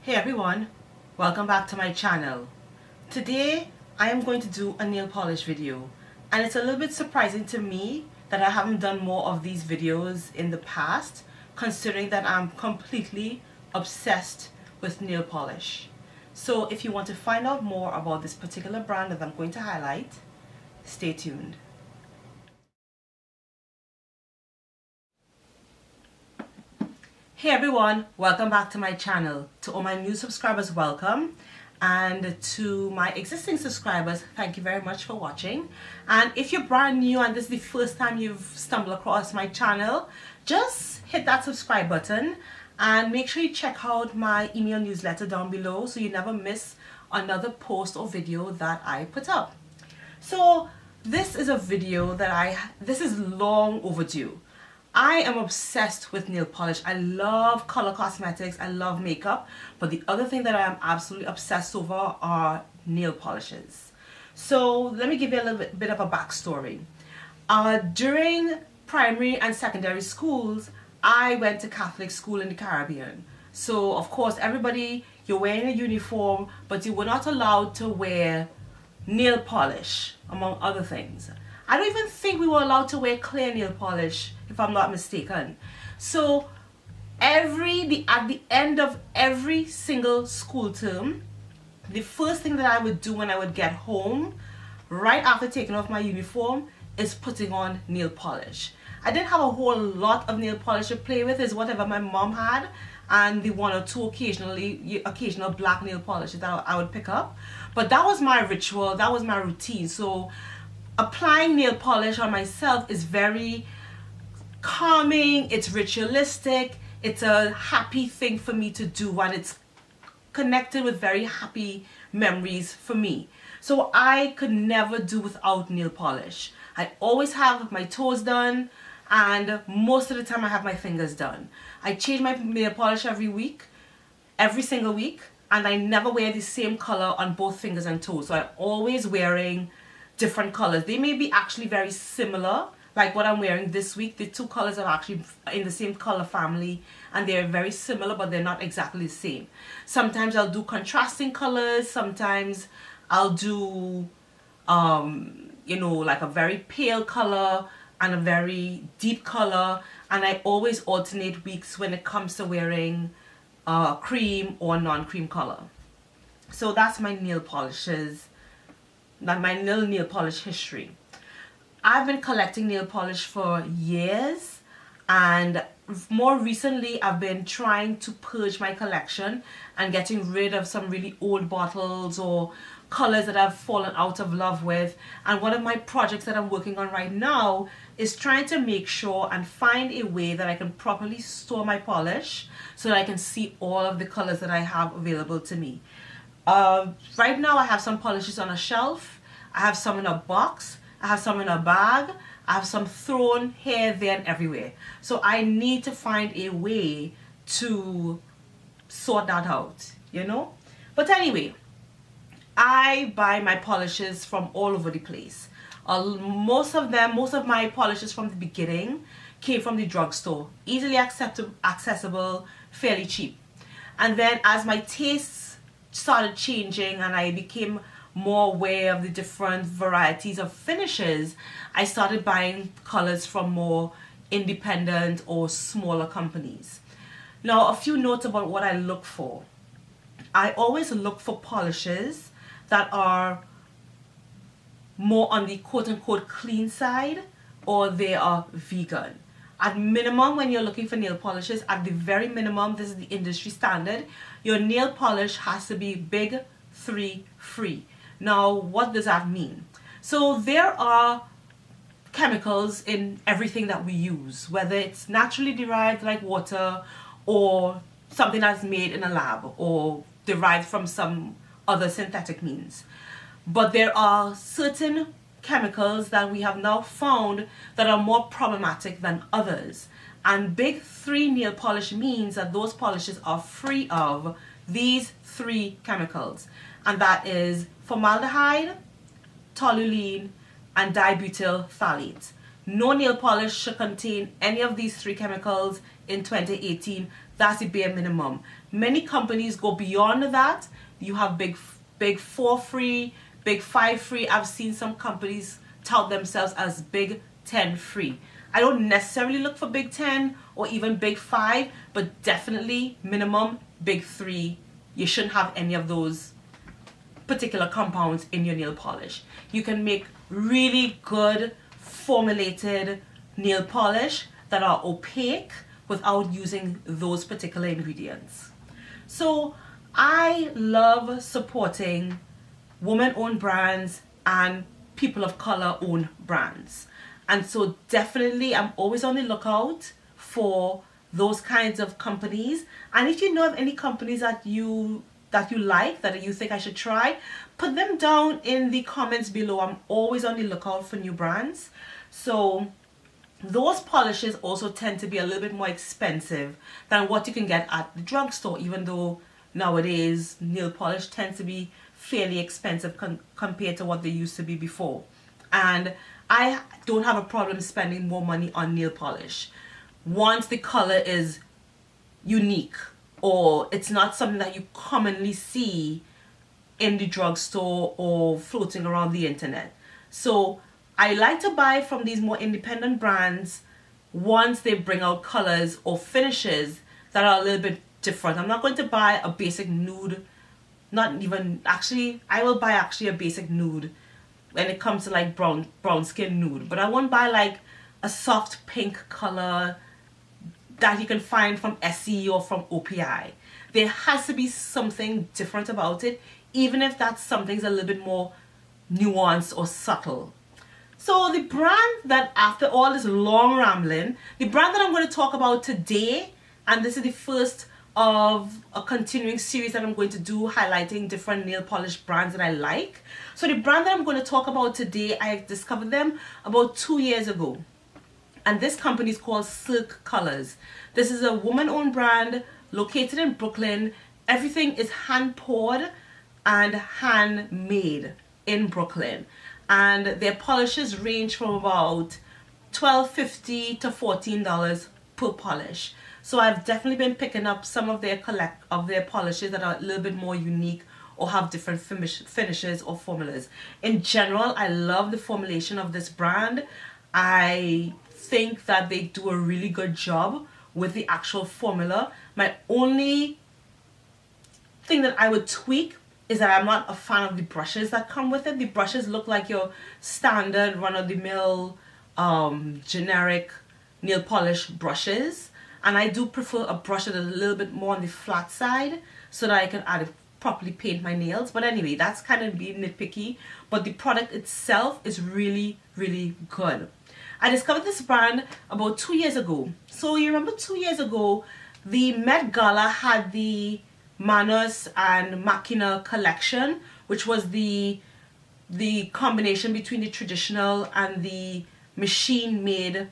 Hey everyone, welcome back to my channel. Today I am going to do a nail polish video, and it's a little bit surprising to me that I haven't done more of these videos in the past, considering that I'm completely obsessed with nail polish. So if you want to find out more about this particular brand that I'm going to highlight, stay tuned. Hey everyone, welcome back to my channel. To all my new subscribers, welcome, and to my existing subscribers, thank you very much for watching. And if you're brand new and this is the first time you've stumbled across my channel, just hit that subscribe button and make sure you check out my email newsletter down below so you never miss another post or video that I put up. So this is a video that this is long overdue. I am obsessed with nail polish. I love color cosmetics, I love makeup, but the other thing that I am absolutely obsessed over are nail polishes. So let me give you a little bit of a backstory. During primary and secondary schools, I went to Catholic school in the Caribbean. So of course everybody, you're wearing a uniform, but you were not allowed to wear nail polish, among other things. I don't even think we were allowed to wear clear nail polish, if I'm not mistaken. So at the end of every single school term, the first thing that I would do when I would get home, right after taking off my uniform, is putting on nail polish. I didn't have a whole lot of nail polish to play with, is whatever my mom had, and the one or two occasional black nail polish that I would pick up. But that was my ritual, that was my routine. So applying nail polish on myself is very calming, it's ritualistic, it's a happy thing for me to do, and it's connected with very happy memories for me. So I could never do without nail polish. I always have my toes done, and most of the time I have my fingers done. I change my nail polish every single week, and I never wear the same color on both fingers and toes. So I'm always wearing different colors. They may be actually very similar, like what I'm wearing this week. The two colors are actually in the same color family and they're very similar, but they're not exactly the same. Sometimes I'll do contrasting colors, sometimes I'll do like a very pale color and a very deep color, and I always alternate weeks when it comes to wearing cream or non-cream color. So that's my nail polishes, my nail polish history. I've been collecting nail polish for years, and more recently I've been trying to purge my collection and getting rid of some really old bottles or colors that I've fallen out of love with. And one of my projects that I'm working on right now is trying to make sure and find a way that I can properly store my polish so that I can see all of the colors that I have available to me. Right now I have some polishes on a shelf, I have some in a box, I have some in a bag, I have some thrown here, there and everywhere. So I need to find a way to sort that out, But anyway, I buy my polishes from all over the place. Most of my polishes from the beginning came from the drugstore, easily accessible, fairly cheap. And then as my tastes started changing and I became more aware of the different varieties of finishes, I started buying colors from more independent or smaller companies. Now, a few notes about what I look for. I always look for polishes that are more on the quote-unquote clean side, or they are vegan. At minimum, when you're looking for nail polishes, at the very minimum, this is the industry standard, your nail polish has to be Big 3 free. Now, what does that mean? So there are chemicals in everything that we use, whether it's naturally derived like water or something that's made in a lab or derived from some other synthetic means. But there are certain chemicals that we have now found that are more problematic than others. And Big 3 nail polish means that those polishes are free of these 3 chemicals. And that is formaldehyde, toluene, and dibutyl phthalate. No nail polish should contain any of these 3 chemicals in 2018. That's the bare minimum. Many companies go beyond that. You have big 4 free, big 5 free. I've seen some companies tout themselves as big 10 free. I don't necessarily look for big 10 or even big 5, but definitely minimum big 3. You shouldn't have any of those particular compounds in your nail polish. You can make really good formulated nail polish that are opaque without using those particular ingredients. So I love supporting woman-owned brands and people of color-owned brands. And so definitely I'm always on the lookout for those kinds of companies. And if you know of any companies that you like, that you think I should try, put them down in the comments below. I'm always on the lookout for new brands. So those polishes also tend to be a little bit more expensive than what you can get at the drugstore, even though nowadays nail polish tends to be fairly expensive compared to what they used to be before. And I don't have a problem spending more money on nail polish once the color is unique or it's not something that you commonly see in the drugstore or floating around the internet. So I like to buy from these more independent brands once they bring out colors or finishes that are a little bit different. I'm not going to buy a basic nude, not even, actually I will buy actually a basic nude when it comes to like brown skin nude, but I won't buy like a soft pink color that you can find from SE or from OPI. There has to be something different about it, even if that something's a little bit more nuanced or subtle. So the brand that, after all this long rambling, the brand that I'm going to talk about today, and this is the first of a continuing series that I'm going to do highlighting different nail polish brands that I like. So the brand that I'm going to talk about today, I discovered them about 2 years ago. And this company is called Cirque Colors. This is a woman-owned brand located in Brooklyn. Everything is hand-poured and handmade in Brooklyn. And their polishes range from about $12.50 to $14 per polish. So I've definitely been picking up some of their polishes that are a little bit more unique or have different finishes or formulas. In general, I love the formulation of this brand. I think that they do a really good job with the actual formula. My only thing that I would tweak is that I'm not a fan of the brushes that come with it. The brushes look like your standard run-of-the-mill generic nail polish brushes. And I do prefer a brush that is a little bit more on the flat side so that I can properly paint my nails. But anyway, that's kind of being nitpicky. But the product itself is really, really good. I discovered this brand about 2 years ago. So you remember 2 years ago, the Met Gala had the Manus and Machina collection, which was the combination between the traditional and the machine-made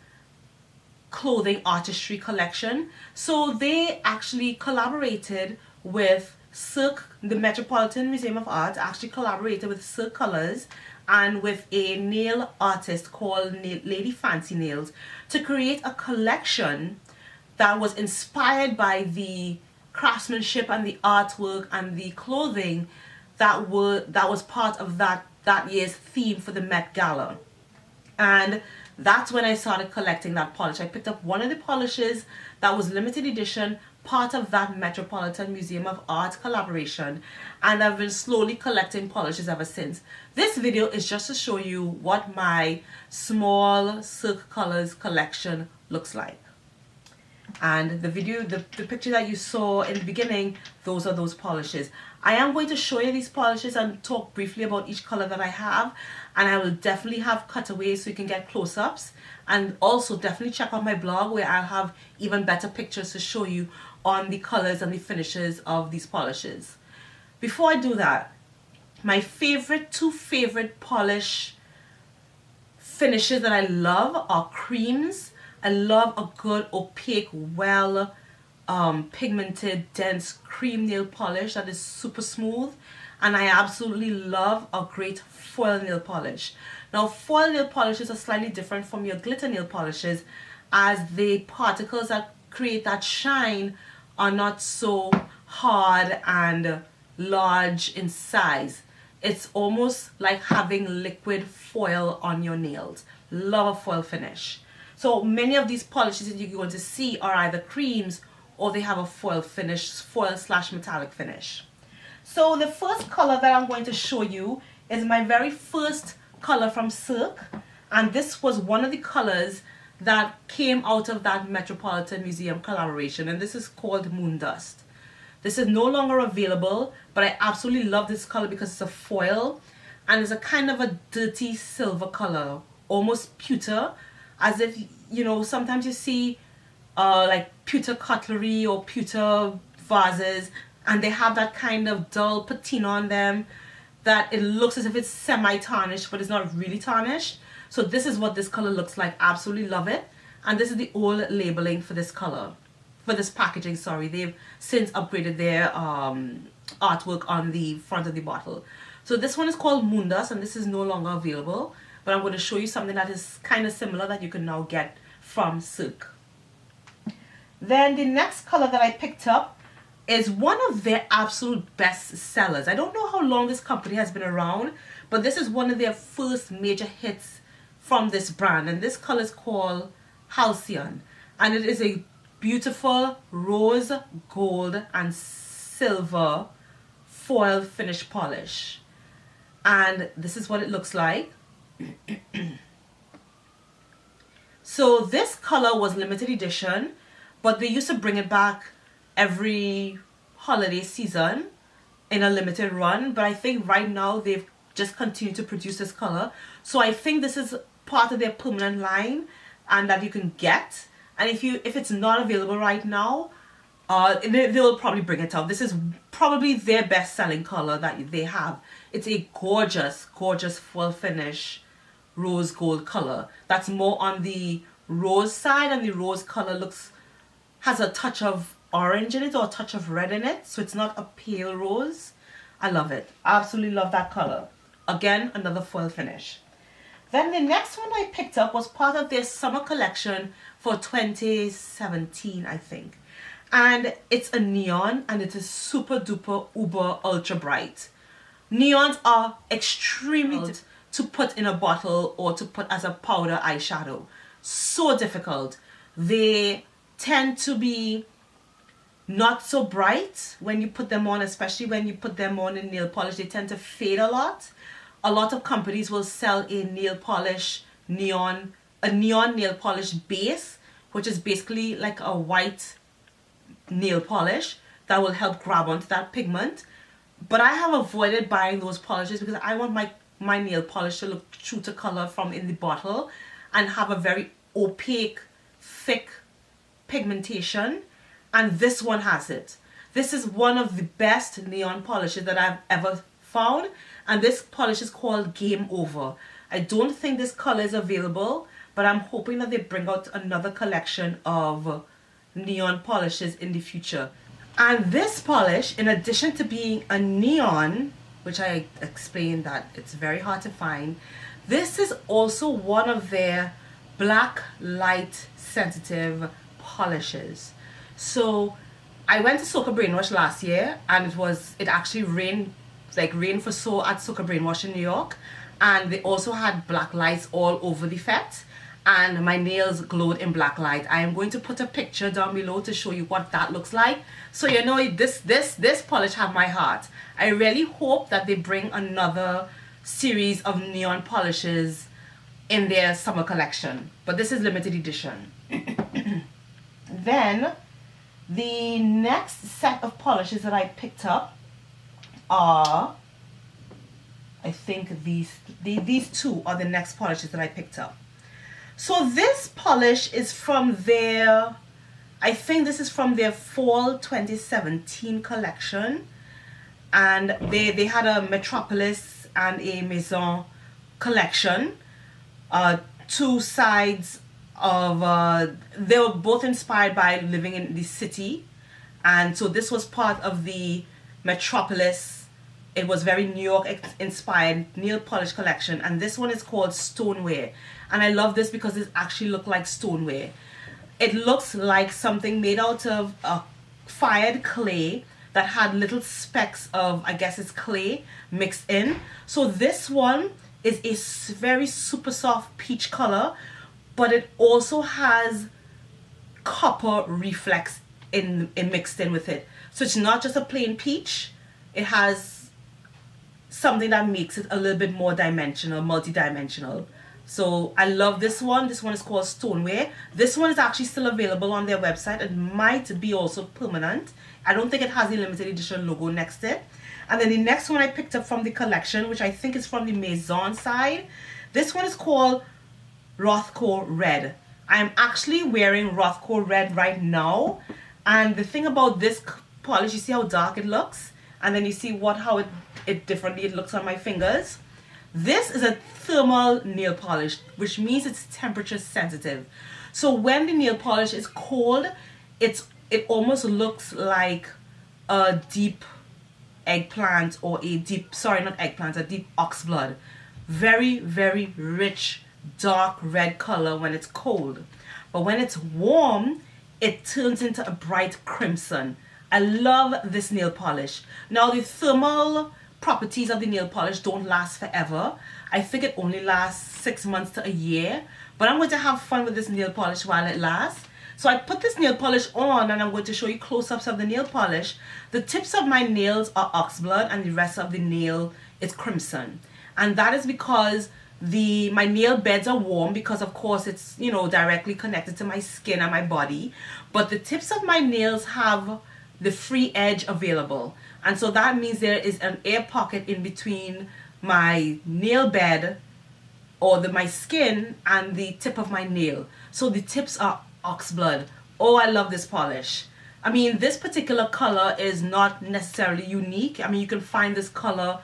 clothing artistry collection. So they actually collaborated with the Metropolitan Museum of Art actually collaborated with Cirque Colors and with a nail artist called Lady Fancy Nails to create a collection that was inspired by the craftsmanship and the artwork and the clothing that was part of that year's theme for the Met Gala. And that's when I started collecting that polish. I picked up one of the polishes that was limited edition, part of that Metropolitan Museum of Art collaboration, and I've been slowly collecting polishes ever since. This video is just to show you what my small Cirque Colors collection looks like. And the picture that you saw in the beginning, those are those polishes. I am going to show you these polishes and talk briefly about each color that I have, and I will definitely have cutaways so you can get close-ups, and also definitely check out my blog where I'll have even better pictures to show you on the colors and the finishes of these polishes. Before I do that, my two favorite polish finishes that I love are creams. I love a good opaque, well pigmented, dense cream nail polish that is super smooth, and I absolutely love a great foil nail polish. Now, foil nail polishes are slightly different from your glitter nail polishes, as the particles that create that shine are not so hard and large in size. It's almost like having liquid foil on your nails. Love a foil finish. So many of these polishes that you're going to see are either creams or they have a foil finish, foil/metallic finish. So the first color that I'm going to show you is my very first color from Cirque, and this was one of the colors that came out of that Metropolitan Museum collaboration, and this is called Moon Dust. This is no longer available, but I absolutely love this color because it's a foil and it's a kind of a dirty silver color, almost pewter, as if, you know, sometimes you see like pewter cutlery or pewter vases, and they have that kind of dull patina on them that it looks as if it's semi-tarnished, but it's not really tarnished. So this is what this color looks like. Absolutely love it. And this is the old labeling for this color, for this packaging, sorry. They've since upgraded their artwork on the front of the bottle. So this one is called Moon Dust, and this is no longer available, but I'm going to show you something that is kind of similar that you can now get from Cirque. Then the next color that I picked up is one of their absolute best sellers. I don't know how long this company has been around, but this is one of their first major hits from this brand, and this color is called Halcyon, and it is a beautiful rose, gold and silver foil finish polish, and this is what it looks like. So this color was limited edition, but they used to bring it back every holiday season in a limited run, but I think right now they've just continued to produce this color. So I think this is part of their permanent line and that you can get, and if it's not available right now, they'll probably bring it out. This is probably their best selling color that they have. It's a gorgeous full finish rose gold color that's more on the rose side, and the rose color has a touch of orange in it or a touch of red in it, so it's not a pale rose. I love it. Absolutely love that color. Again, another foil finish. Then the next one I picked up was part of their summer collection for 2017, I think, and it's a neon, and it is super duper uber ultra bright. Neons are extremely difficult to put in a bottle or to put as a powder eyeshadow. So difficult. They tend to be not so bright when you put them on, especially when you put them on in nail polish. They tend to fade a lot. A lot of companies will sell a nail polish neon nail polish base, which is basically like a white nail polish that will help grab onto that pigment. But I have avoided buying those polishes because I want my nail polish to look true to color from in the bottle and have a very opaque, thick pigmentation, and this one has it. This is one of the best neon polishes that I've ever found, and this polish is called Game Over. I don't think this color is available, but I'm hoping that they bring out another collection of neon polishes in the future. And this polish, in addition to being a neon, which I explained that it's very hard to find, this is also one of their black light sensitive polishes. So I went to Soca Brainwash last year, and it actually rained for so at Soca Brainwash in New York, and they also had black lights all over the fete, and my nails glowed in black light. I am going to put a picture down below to show you what that looks like, so you know this polish have my heart. I really hope that they bring another series of neon polishes in their summer collection, but this is limited edition. Then the next set of polishes that I picked up are, I think these two are the next polishes that I picked up. So this polish is from their, I think this is from their fall 2017 collection, and they had a Metropolis and a Maison collection, two sides of they were both inspired by living in the city, and so this was part of the Metropolis It was very New York inspired nail polish collection, and this one is called Stoneware. And I love this because it actually looks like stoneware. It looks like something made out of fired clay that had little specks of, I guess it's clay, mixed in. So this one is a very super soft peach color, but it also has copper reflex in mixed in with it. So it's not just a plain peach, it has something that makes it a little bit more dimensional, multi-dimensional. So I love this one. This one is called Stoneware. This one is actually still available on their website. It might be also permanent. I don't think it has the limited edition logo next to it. And then the next one I picked up from the collection, which I think is from the Maison side. This one is called Rothko Red. I am actually wearing Rothko Red right now. And the thing about this polish, you see how dark it looks? And then you see how it differently it looks on my fingers. This is a thermal nail polish, which means it's temperature sensitive. So when the nail polish is cold, it almost looks like a deep eggplant, or a deep, sorry, not eggplant, a deep oxblood. Very, very rich, dark red color when it's cold. But when it's warm, it turns into a bright crimson. I love this nail polish. Now the thermal properties of the nail polish don't last forever. I think it only lasts 6 months to a year, but I'm going to have fun with this nail polish while it lasts. So I put this nail polish on, and I'm going to show you close-ups of the nail polish. The tips of my nails are oxblood, and the rest of the nail is crimson. And that is because my nail beds are warm, because of course it's, you know, directly connected to my skin and my body. But the tips of my nails have the free edge available. And so that means there is an air pocket in between my nail bed, or my skin, and the tip of my nail. So the tips are oxblood. Oh, I love this polish. I mean, this particular color is not necessarily unique. I mean, you can find this color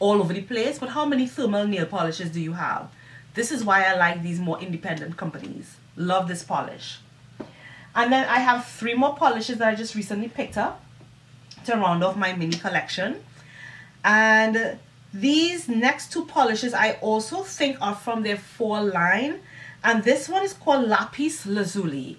all over the place, but how many thermal nail polishes do you have? This is why I like these more independent companies. Love this polish. And then I have 3 more polishes that I just recently picked up to round off my mini collection. And these next 2 polishes I also think are from their fall line. And this one is called Lapis Lazuli.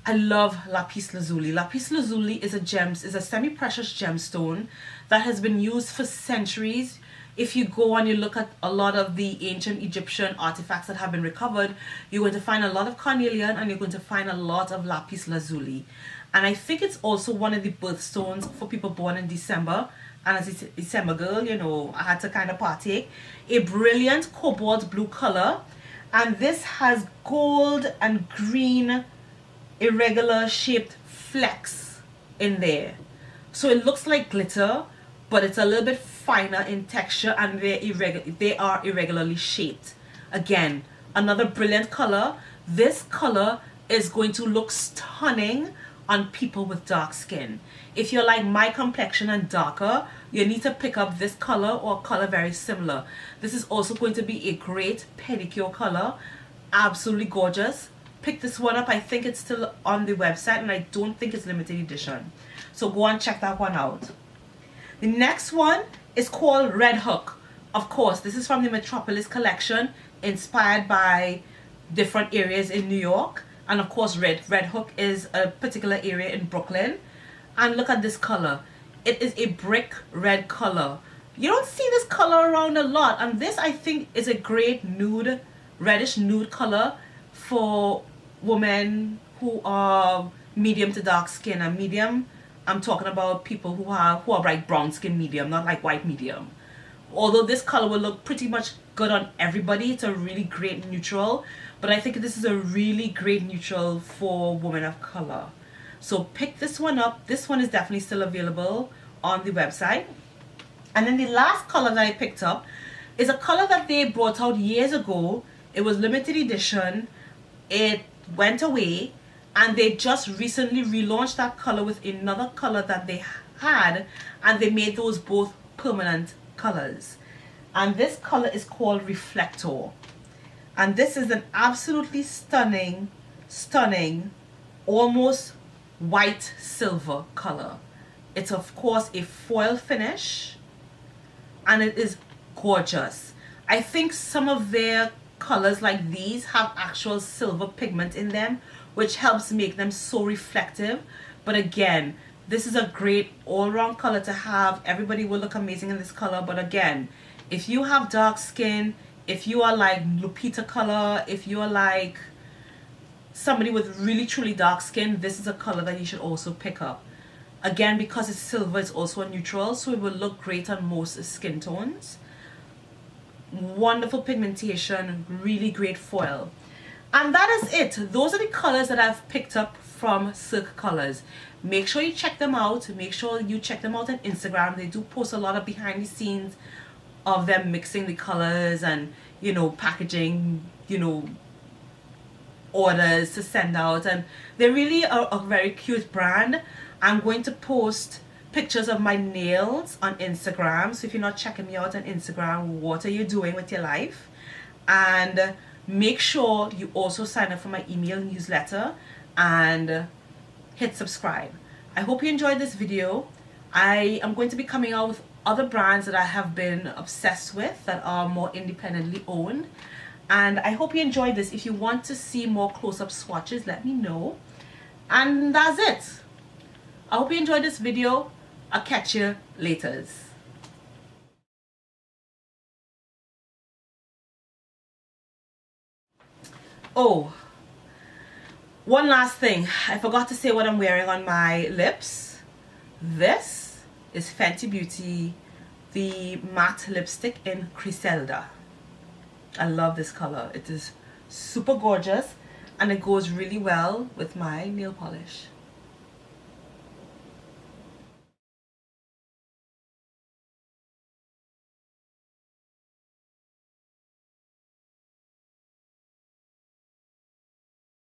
I love Lapis Lazuli. Lapis Lazuli is a semi-precious gemstone that has been used for centuries. If you go and you look at a lot of the ancient Egyptian artifacts that have been recovered, you're going to find a lot of carnelian, and you're going to find a lot of lapis lazuli. And I think it's also one of the birthstones for people born in December. And as a December girl, you know, I had to kind of partake. A brilliant cobalt blue color. And this has gold and green irregular shaped flecks in there. So it looks like glitter, but it's a little bit finer in texture, and they are irregularly shaped. Again, another brilliant color. This color is going to look stunning on people with dark skin. If you're like my complexion and darker, you need to pick up this color or a color very similar. This is also going to be a great pedicure color. Absolutely gorgeous. Pick this one up. I think it's still on the website, and I don't think it's limited edition. So go and check that one out. The next one is called Red Hook. Of course, this is from the Metropolis collection, inspired by different areas in New York. And of course, Red Hook is a particular area in Brooklyn. And look at this color. It is a brick red color. You don't see this color around a lot. And this, I think, is a great nude, reddish nude color for women who are medium to dark skin. And medium, I'm talking about people who are like brown skin medium, not like white medium. Although this color will look pretty much good on everybody, it's a really great neutral. But I think this is a really great neutral for women of color. So pick this one up. This one is definitely still available on the website. And then the last color that I picked up is a color that they brought out years ago. It was limited edition. It went away, and they just recently relaunched that color with another color that they had, and they made those both permanent colors. And this color is called Reflector. And this is an absolutely stunning, almost white silver color. It's of course a foil finish, and it is gorgeous. I think some of their colors like these have actual silver pigment in them, which helps make them so reflective. But again, this is a great all-round color to have. Everybody will look amazing in this color. But again, if you have dark skin, if you are like Lupita color, if you are like somebody with really truly dark skin, this is a color that you should also pick up. Again, because it's silver, it's also a neutral, so it will look great on most skin tones. Wonderful pigmentation, really great foil. And that is it. Those are the colors that I've picked up from Cirque Colors. Make sure you check them out. Make sure you check them out on Instagram. They do post a lot of behind the scenes of them mixing the colors and, you know, packaging, you know, orders to send out. And they really are a very cute brand. I'm going to post pictures of my nails on Instagram, so if you're not checking me out on Instagram, what are you doing with your life? And make sure you also sign up for my email newsletter and hit subscribe. I hope you enjoyed this video. I am going to be coming out with other brands that I have been obsessed with that are more independently owned, and I hope you enjoyed this. If you want to see more close-up swatches, let me know. And that's it. I hope you enjoyed this video. I'll catch you later. Oh, one last thing. I forgot to say what I'm wearing on my lips. This is Fenty Beauty, the matte lipstick in Criselda. I love this color. It is super gorgeous and it goes really well with my nail polish.